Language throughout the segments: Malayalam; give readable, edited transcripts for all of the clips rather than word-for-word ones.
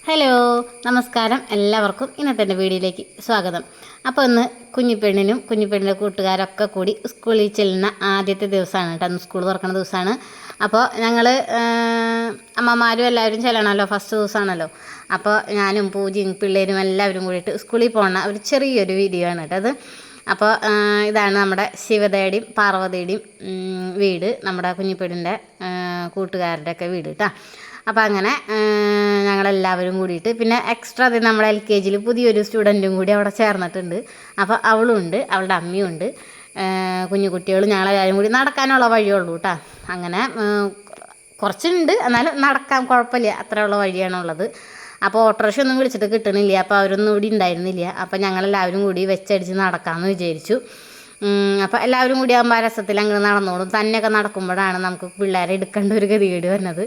ഹലോ നമസ്കാരം എല്ലാവർക്കും ഇന്നത്തെ എൻ്റെ വീഡിയോയിലേക്ക് സ്വാഗതം. അപ്പോൾ ഇന്ന് കുഞ്ഞിപ്പെണ്ണിൻ്റെ കൂട്ടുകാരൊക്കെ കൂടി സ്കൂളിൽ ചെല്ലുന്ന ആദ്യത്തെ ദിവസമാണ് കേട്ടോ. അന്ന് സ്കൂൾ തുറക്കുന്ന ദിവസമാണ്. അപ്പോൾ ഞങ്ങൾ അമ്മമാരും എല്ലാവരും ചെല്ലണമല്ലോ, ഫസ്റ്റ് ദിവസമാണല്ലോ. അപ്പോൾ ഞാനും പൂജയും പിള്ളേരും എല്ലാവരും കൂടിയിട്ട് സ്കൂളിൽ പോകുന്ന ഒരു ചെറിയൊരു വീഡിയോ ആണ് കേട്ടോ അത്. അപ്പോൾ ഇതാണ് നമ്മുടെ ശിവതയുടെയും പാർവതിയുടെയും വീട്, നമ്മുടെ കുഞ്ഞിപ്പെണ്ണിൻ്റെ കൂട്ടുകാരുടെയൊക്കെ വീട് കേട്ടോ. അപ്പോൾ അങ്ങനെ ഞങ്ങളെല്ലാവരും കൂടിയിട്ട് പിന്നെ എക്സ്ട്രാ അത് നമ്മുടെ LKG പുതിയൊരു സ്റ്റുഡൻറ്റും കൂടി അവിടെ ചേർന്നിട്ടുണ്ട്. അപ്പോൾ അവളും ഉണ്ട്, അവളുടെ അമ്മയും ഉണ്ട്, കുഞ്ഞു കുട്ടികളും ഞങ്ങളെല്ലാവരും കൂടി നടക്കാനുള്ള വഴിയുള്ളൂ കേട്ടോ. അങ്ങനെ കുറച്ചുണ്ട്, എന്നാലും നടക്കാൻ കുഴപ്പമില്ല, അത്രയുള്ള വഴിയാണുള്ളത്. അപ്പോൾ ഓട്ടോറിക്ഷ ഒന്നും വിളിച്ചിട്ട് കിട്ടണില്ല, അപ്പോൾ അവരൊന്നും ഇവിടെ ഉണ്ടായിരുന്നില്ല. അപ്പോൾ ഞങ്ങളെല്ലാവരും കൂടി വെച്ചടിച്ച് നടക്കാമെന്ന് വിചാരിച്ചു. അപ്പോൾ എല്ലാവരും കൂടി ആകുമ്പോൾ ആ രസത്തിൽ അങ്ങനെ നടന്നോളും. തന്നെയൊക്കെ നടക്കുമ്പോഴാണ് നമുക്ക് പിള്ളേരെ എടുക്കേണ്ട ഒരു ഗതികേട് വരുന്നത്.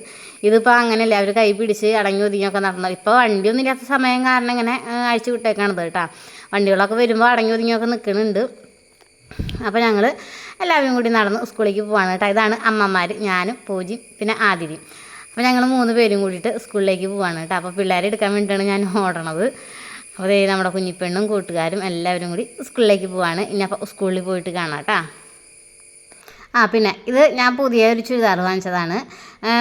ഇതിപ്പോൾ അങ്ങനെയല്ല, അവർ കൈ പിടിച്ച് അടങ്ങി ഒതുങ്ങിയൊക്കെ നടന്നത്. ഇപ്പോൾ വണ്ടിയൊന്നും ഇല്ലാത്ത സമയം കാരണം ഇങ്ങനെ അഴിച്ചു വിട്ടേക്കാണത് കേട്ടോ. വണ്ടികളൊക്കെ വരുമ്പോൾ അടങ്ങി ഒതുങ്ങിയൊക്കെ നിൽക്കുന്നുണ്ട്. അപ്പോൾ ഞങ്ങൾ എല്ലാവരും കൂടി നടന്ന് സ്കൂളിലേക്ക് പോവാണ് കേട്ടോ. ഇതാണ് അമ്മമാർ, ഞാനും പൂജയും പിന്നെ ആതിരയും. അപ്പോൾ ഞങ്ങൾ 3 പേരും കൂടിയിട്ട് സ്കൂളിലേക്ക് പോവാണ് കേട്ടോ. അപ്പോൾ പിള്ളേരെ എടുക്കാൻ വേണ്ടിയിട്ടാണ് ഞാൻ ഓടണത്. അപ്പോൾ നമ്മുടെ കുഞ്ഞിപ്പെണ്ണും കൂട്ടുകാരും എല്ലാവരും കൂടി സ്കൂളിലേക്ക് പോവാണ്. ഇനി അപ്പോൾ സ്കൂളിൽ പോയിട്ട് കാണാം കേട്ടോ. പിന്നെ ഇത് ഞാൻ പുതിയ ഒരു ചുരിദാർ വാങ്ങിച്ചതാണ്.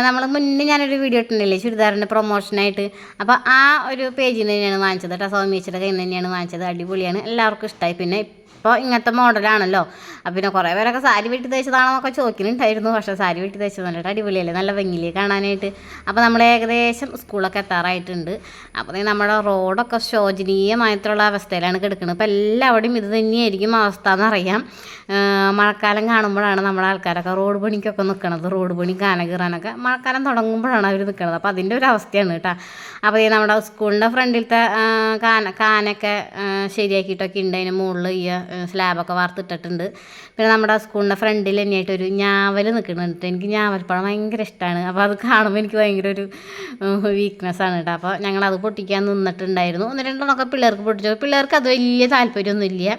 നമ്മൾ മുന്നേ ഞാനൊരു വീഡിയോ ഇട്ടിട്ടുണ്ടല്ലേ ചുരിദാറിൻ്റെ പ്രൊമോഷനായിട്ട്. അപ്പോൾ ആ ഒരു പേജിൽ നിന്ന് തന്നെയാണ് വാങ്ങിച്ചത് കേട്ടോ. സൗമ്യച്ചിയുടെ കയ്യിൽ നിന്ന് തന്നെയാണ് വാങ്ങിച്ചത്. അടിപൊളിയാണ്, എല്ലാവർക്കും ഇഷ്ടമായി. പിന്നെ ഇപ്പോൾ ഇങ്ങനത്തെ മോഡലാണല്ലോ. അപ്പോൾ പിന്നെ കുറേ പേരൊക്കെ സാരി വെട്ടി തയ്ച്ചതാണെന്നൊക്കെ ചോദിക്കുന്നുണ്ടായിരുന്നു. പക്ഷേ സാരി വെട്ടി തയ്ച്ചത് നല്ല അടിപൊളിയല്ലേ, നല്ല ഭംഗിയില്ലേ കാണാനായിട്ട്. അപ്പോൾ നമ്മൾ ഏകദേശം സ്കൂളൊക്കെ എത്താറായിട്ടുണ്ട്. അപ്പോൾ നമ്മുടെ റോഡൊക്കെ ശോചനീയമായിട്ടുള്ള അവസ്ഥയിലാണ് കിടക്കുന്നത്. ഇപ്പോൾ എല്ലാവിടെയും ഇത് തന്നെയായിരിക്കും അവസ്ഥ എന്നറിയാം. മഴക്കാലം കാണുമ്പോഴാണ് നമ്മുടെ ആൾക്കാരൊക്കെ റോഡ് പണിക്കൊക്കെ നിൽക്കണത്. റോഡ് പണി കാന കീറാനൊക്കെ മഴക്കാലം തുടങ്ങുമ്പോഴാണ് അവർ നിൽക്കുന്നത്. അപ്പോൾ അതിൻ്റെ ഒരു അവസ്ഥയാണ് കേട്ടോ. അപ്പോൾ നമ്മുടെ സ്കൂളിൻ്റെ ഫ്രണ്ടിലത്തെ കാനൊക്കെ ശരിയാക്കിയിട്ടൊക്കെ ഉണ്ട്. അതിന് മുകളിൽ ഈ സ്ലാബൊക്കെ വാർത്തിട്ടിട്ടുണ്ട്. പിന്നെ നമ്മുടെ സ്കൂളിൻ്റെ ഫ്രണ്ടിൽ തന്നെയായിട്ടൊരു ഞാവൽ നിൽക്കുന്നുണ്ട്. എനിക്ക് ഞാവൽപ്പഴം ഭയങ്കര ഇഷ്ടമാണ്. അപ്പോൾ അത് കാണുമ്പോൾ എനിക്ക് ഭയങ്കര ഒരു വീക്ക്നെസ്സാണ് കേട്ടോ. അപ്പോൾ ഞങ്ങളത് പൊട്ടിക്കാൻ നിന്നിട്ടുണ്ടായിരുന്നു. 1-2 പിള്ളേർക്ക് പൊട്ടിച്ചു. പിള്ളേർക്ക് അത് വലിയ താല്പര്യമൊന്നുമില്ല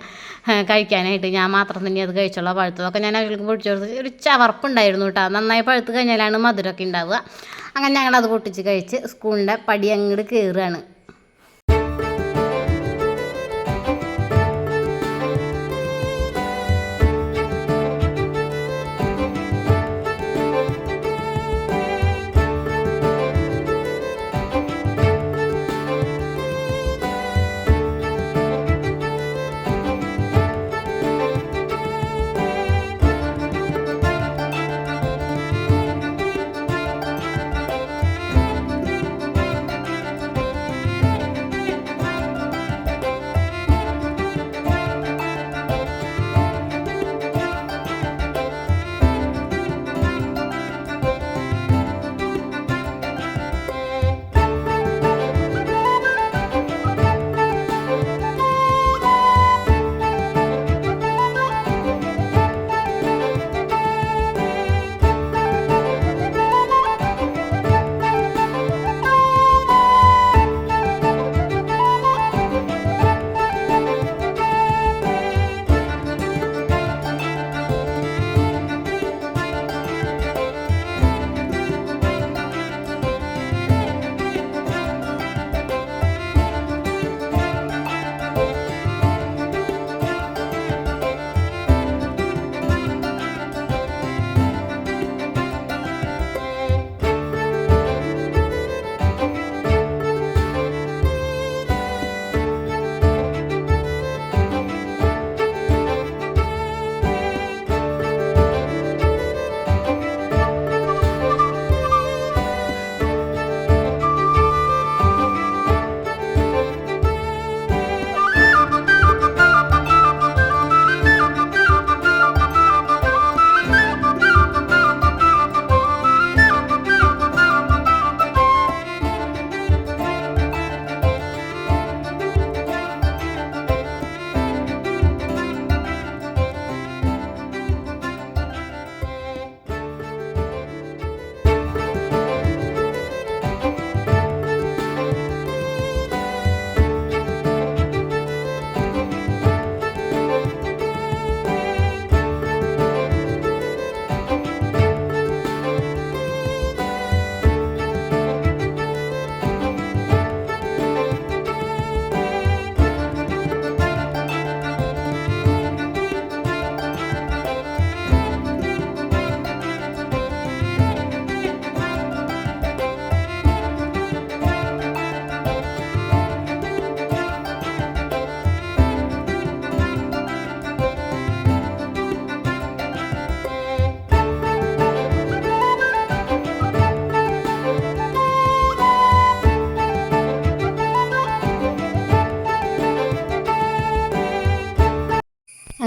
കഴിക്കാനായിട്ട്. ഞാൻ മാത്രം തന്നെ അത് കഴിച്ചുള്ള. പഴുത്തതൊക്കെ ഞാൻ അവർക്ക് പൊട്ടിച്ചു കൊടുത്ത് ഒരു ചവർപ്പുണ്ടായിരുന്നു കേട്ടോ. നന്നായി പഴുത്ത് കഴിഞ്ഞാലാണ് മധുരമൊക്കെ ഉണ്ടാവുക. അങ്ങനെ ഞങ്ങളത് പൊട്ടിച്ച് കഴിച്ച് സ്കൂളിൻ്റെ പടി അങ്ങോട്ട് കയറുകയാണ്.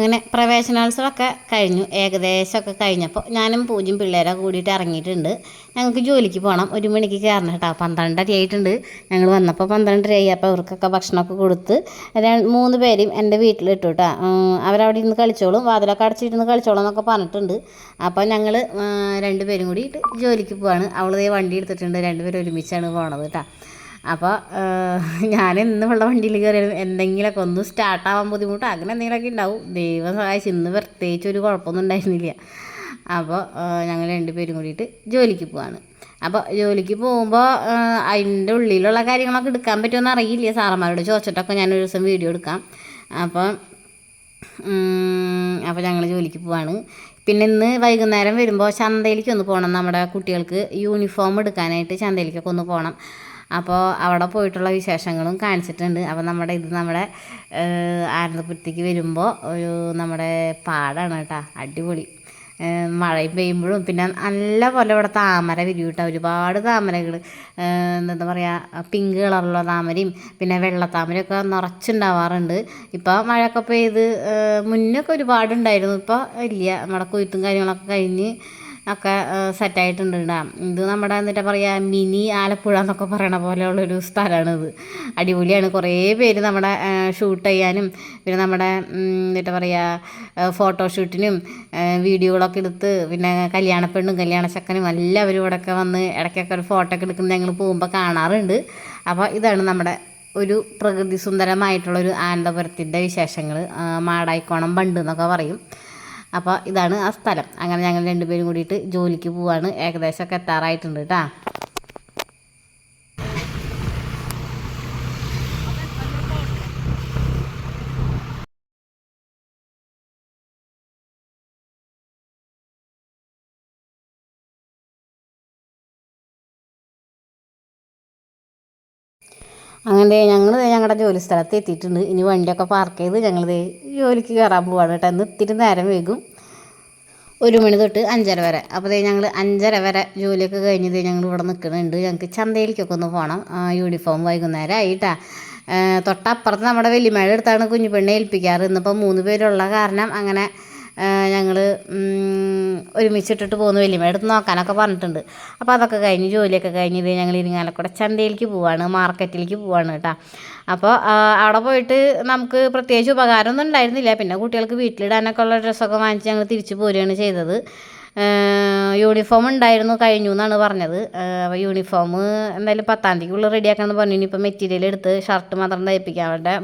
അങ്ങനെ പ്രവേശനോത്സവമൊക്കെ കഴിഞ്ഞു, ഏകദേശമൊക്കെ കഴിഞ്ഞപ്പോൾ ഞാനും പൂജയും പിള്ളേരെ കൂടിയിട്ട് ഇറങ്ങിയിട്ടുണ്ട്. ഞങ്ങൾക്ക് ജോലിക്ക് പോകണം, 1 മണിക്ക് കയറണം കേട്ടോ. 12:30 ആയിട്ടുണ്ട്. ഞങ്ങൾ വന്നപ്പോൾ 12:30 ആയി. അപ്പോൾ അവർക്കൊക്കെ ഭക്ഷണമൊക്കെ കൊടുത്ത് 3 പേരെയും എൻ്റെ വീട്ടിലിട്ടു കേട്ടോ. അവരവിടെ ഇരുന്ന് കളിച്ചോളും, വാതിലൊക്കെ അടച്ചിരുന്ന് കളിച്ചോളും എന്നൊക്കെ പറഞ്ഞിട്ടുണ്ട്. അപ്പോൾ ഞങ്ങൾ 2 പേരും കൂടിയിട്ട് ജോലിക്ക് പോവാണ്. അവൾ വണ്ടി എടുത്തിട്ടുണ്ട്, 2 പേരും ഒരുമിച്ചാണ് പോണത് കേട്ടോ. അപ്പോൾ ഞാൻ എന്നും ഉള്ള വണ്ടിയിൽ കയറി എന്തെങ്കിലുമൊക്കെ ഒന്ന് സ്റ്റാർട്ടാവാൻ ബുദ്ധിമുട്ട് അങ്ങനെ എന്തെങ്കിലുമൊക്കെ ഉണ്ടാവും. ദൈവം സഹായിച്ച് ഇന്ന് പ്രത്യേകിച്ച് ഒരു കുഴപ്പമൊന്നും ഉണ്ടായിരുന്നില്ല. അപ്പോൾ ഞങ്ങൾ 2 പേരും കൂടിയിട്ട് ജോലിക്ക് പോവാണ്. അപ്പോൾ ജോലിക്ക് പോകുമ്പോൾ അതിൻ്റെ ഉള്ളിലുള്ള കാര്യങ്ങളൊക്കെ എടുക്കാൻ പറ്റുമെന്ന് അറിയില്ല. സാറന്മാരോട് ചോദിച്ചിട്ടൊക്കെ ഞാനൊരു ദിവസം വീഡിയോ എടുക്കാം. അപ്പോൾ ഞങ്ങൾ ജോലിക്ക് പോവാണ്. പിന്നെ ഇന്ന് വൈകുന്നേരം വരുമ്പോൾ ചന്തയിലേക്ക് ഒന്ന് പോകണം. നമ്മുടെ കുട്ടികൾക്ക് യൂണിഫോം എടുക്കാനായിട്ട് ചന്തയിലേക്കൊക്കെ ഒന്ന് പോകണം. അപ്പോൾ അവിടെ പോയിട്ടുള്ള വിശേഷങ്ങളും കാണിച്ചിട്ടുണ്ട്. അപ്പോൾ നമ്മുടെ ആനന്ദപുരത്തേക്ക് വരുമ്പോൾ നമ്മുടെ പാടാണ് കേട്ടോ, അടിപൊളി. മഴയും പെയ്യുമ്പോഴും പിന്നെ നല്ല പോലെ ഇവിടെ താമര വിരിയും കേട്ടോ. ഒരുപാട് താമരകൾ, എന്താ പറയുക, പിങ്ക് കളറുള്ള താമരയും പിന്നെ വെള്ളത്താമരയൊക്കെ നിറച്ചുണ്ടാവാറുണ്ട്. ഇപ്പോൾ മഴയൊക്കെ പെയ്ത് മുന്നൊക്കെ ഒരുപാടുണ്ടായിരുന്നു, ഇപ്പോൾ ഇല്ല. നമ്മുടെ കൊയ്ത്തും കാര്യങ്ങളൊക്കെ കഴിഞ്ഞ് ഒക്കെ സെറ്റായിട്ടുണ്ട് കേട്ടോ. ഇത് നമ്മുടെ എന്നിട്ട് പറയുക മിനി ആലപ്പുഴ എന്നൊക്കെ പറയണ പോലെയുള്ളൊരു സ്ഥലമാണിത്. അടിപൊളിയാണ്. കുറേ പേര് നമ്മുടെ ഷൂട്ട് ചെയ്യാനും പിന്നെ നമ്മുടെ എന്നിട്ട് പറയുക ഫോട്ടോഷൂട്ടിനും വീഡിയോകളൊക്കെ എടുത്ത് പിന്നെ കല്യാണപ്പെണ്ണും കല്യാണച്ചക്കനും എല്ലാവരും ഇവിടെയൊക്കെ വന്ന് ഇടയ്ക്കൊക്കെ ഒരു ഫോട്ടോ ഒക്കെ എടുക്കുന്നത് ഞങ്ങൾ പോകുമ്പോൾ കാണാറുണ്ട്. അപ്പോൾ ഇതാണ് നമ്മുടെ ഒരു പ്രകൃതി സുന്ദരമായിട്ടുള്ളൊരു ആനന്ദപുരത്തിൻ്റെ വിശേഷങ്ങൾ. മാടായിക്കോണം ബണ്ട് എന്നൊക്കെ പറയും. അപ്പോൾ ഇതാണ് ആ സ്ഥലം. അങ്ങനെ ഞങ്ങൾ 2 പേരും കൂടിയിട്ട് ജോലിക്ക് പോവാണ്. ഏകദേശമൊക്കെ എത്താറായിട്ടുണ്ട് കേട്ടോ. അങ്ങനെ ഞങ്ങളുടെ ജോലി സ്ഥലത്ത് എത്തിയിട്ടുണ്ട്. ഇനി വണ്ടിയൊക്കെ പാർക്ക് ചെയ്ത് ഞങ്ങൾ ജോലിക്ക് കയറാൻ പോവാണ് കേട്ടോ. ഇന്ന് ഇത്തിരി നേരം വൈകും, 1 മണി തൊട്ട് 5:30 വരെ. അപ്പോൾ ഞങ്ങൾ 5:30 വരെ ജോലിയൊക്കെ കഴിഞ്ഞത് ഞങ്ങൾ ഇവിടെ നിൽക്കുന്നുണ്ട്. ഞങ്ങൾക്ക് ചന്തയിലേക്കൊക്കെ ഒന്ന് പോകണം. യൂണിഫോം വൈകുന്നേരം ആയിട്ടാ. തൊട്ടപ്പുറത്ത് നമ്മുടെ വലിയമ്മയുടെ അടുത്താണ് കുഞ്ഞുപെണ്ണെ ഏൽപ്പിക്കാറ്. ഇന്നിപ്പോൾ 3 പേരുള്ള കാരണം അങ്ങനെ ഞങ്ങൾ ഒരുമിച്ചിട്ടിട്ട് പോകുന്നു. വലിയമ്മയുടെ അടുത്ത് നോക്കാനൊക്കെ പറഞ്ഞിട്ടുണ്ട്. അപ്പോൾ അതൊക്കെ കഴിഞ്ഞ് ജോലിയൊക്കെ കഴിഞ്ഞത് ഞങ്ങൾ ഇരിങ്ങാലക്കുട ചന്തയിലേക്ക് പോവാണ്, മാർക്കറ്റിലേക്ക് പോവാണ് കേട്ടോ. അപ്പോൾ അവിടെ പോയിട്ട് നമുക്ക് പ്രത്യേകിച്ച് ഉപകാരമൊന്നും ഉണ്ടായിരുന്നില്ല. പിന്നെ കുട്ടികൾക്ക് വീട്ടിലിടാനൊക്കെ ഉള്ള ഡ്രസ്സൊക്കെ വാങ്ങിച്ച് ഞങ്ങൾ തിരിച്ചു പോരുകയാണ് ചെയ്തത്. യൂണിഫോം ഉണ്ടായിരുന്നു, കഴിഞ്ഞു എന്നാണ് പറഞ്ഞത്. അപ്പോൾ യൂണിഫോം എന്തായാലും 10-ാം തീയതിക്കുള്ളിൽ റെഡിയാക്കാമെന്ന് പറഞ്ഞു. ഇനിയിപ്പോൾ മെറ്റീരിയൽ എടുത്ത് ഷർട്ട് മാത്രം തയ്പ്പിക്കാം. അവരുടെ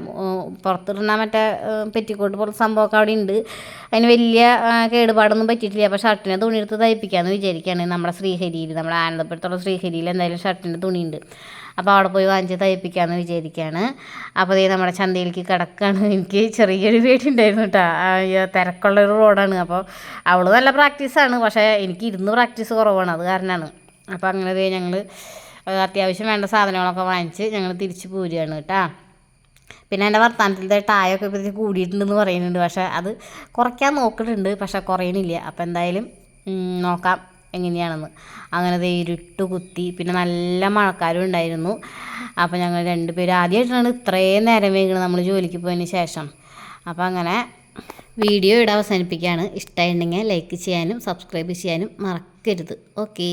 പുറത്തിടുന്ന മറ്റേ പെറ്റിക്കോട്ട് പോലത്തെ സംഭവമൊക്കെ അവിടെ ഉണ്ട്. അതിന് വലിയ കേടുപാടൊന്നും പറ്റിയിട്ടില്ല. അപ്പോൾ ഷർട്ടിനെ തുണി എടുത്ത് തയ്പ്പിക്കാമെന്ന് വിചാരിക്കുകയാണ്. നമ്മുടെ ശ്രീഹരിയിൽ, നമ്മുടെ ആനന്ദപുരത്തുള്ള ശ്രീഹരിയിൽ എന്തായാലും ഷർട്ടിൻ്റെ തുണിയുണ്ട്. അപ്പോൾ അവിടെ പോയി വാങ്ങിച്ച് തയ്പ്പിക്കാമെന്ന് വിചാരിക്കുകയാണ്. അപ്പോൾ നമ്മുടെ ചന്തയിലേക്ക് കിടക്കുകയാണ്. എനിക്ക് ചെറിയൊരു പേടിയുണ്ടായിരുന്നു കേട്ടോ. തിരക്കുള്ളൊരു റോഡാണ്. അപ്പോൾ അവൾ നല്ല പ്രാക്ടീസാണ്, പക്ഷേ എനിക്ക് ഇരുന്ന് പ്രാക്ടീസ് കുറവാണ്, അത് കാരണമാണ്. അപ്പോൾ അങ്ങനെ ഞങ്ങൾ അത്യാവശ്യം വേണ്ട സാധനങ്ങളൊക്കെ വാങ്ങിച്ച് ഞങ്ങൾ തിരിച്ച് പോരുകയാണ് കേട്ടോ. പിന്നെ എൻ്റെ വർത്തമാനത്തിലത്തെ ടായൊക്കെ ഇപ്പോൾ കൂടിയിട്ടുണ്ടെന്ന് പറയുന്നുണ്ട്. പക്ഷേ അത് കുറയ്ക്കാൻ നോക്കുന്നുണ്ട്, പക്ഷേ കുറയണില്ല. അപ്പോൾ എന്തായാലും നോക്കാം എങ്ങനെയാണെന്ന്. അങ്ങനെ ഇരുട്ട് കുത്തി, പിന്നെ നല്ല മഴക്കാരും ഉണ്ടായിരുന്നു. അപ്പോൾ ഞങ്ങൾ 2 പേരും ആദ്യമായിട്ടാണ് ഇത്രയും നേരം വൈകുന്നത് നമ്മൾ ജോലിക്ക് പോയതിന് ശേഷം. അപ്പോൾ അങ്ങനെ വീഡിയോ ഇവിടെ അവസാനിപ്പിക്കുകയാണ്. ഇഷ്ടമായിട്ടുണ്ടെങ്കിൽ ലൈക്ക് ചെയ്യാനും സബ്സ്ക്രൈബ് ചെയ്യാനും മറക്കരുത്. ഓക്കേ.